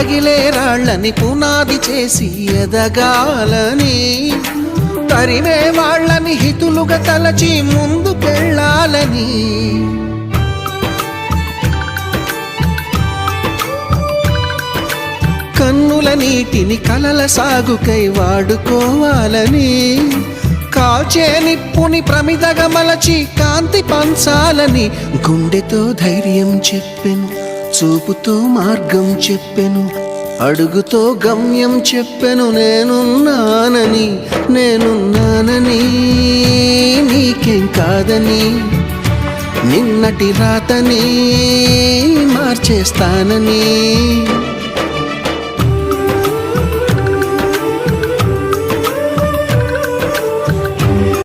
పగిలే రాళ్ళని పునాది చేసి ఎదగాలని, తరిమే వాళ్ళని హితులుగా తలచి ముందుకెళ్ళాలని, కన్నుల నీటిని కలల సాగుకై వాడుకోవాలని, కాల్చే నిప్పుని ప్రమిదగా మలచి కాంతి పంచాలని, గుండెతో ధైర్యం చెప్పెను, చూపుతో మార్గం చెప్పెను, అడుగుతో గమ్యం చెప్పెను. నేనున్నానని నీకేం కాదని, నిన్నటి రాతని మార్చేస్తానని.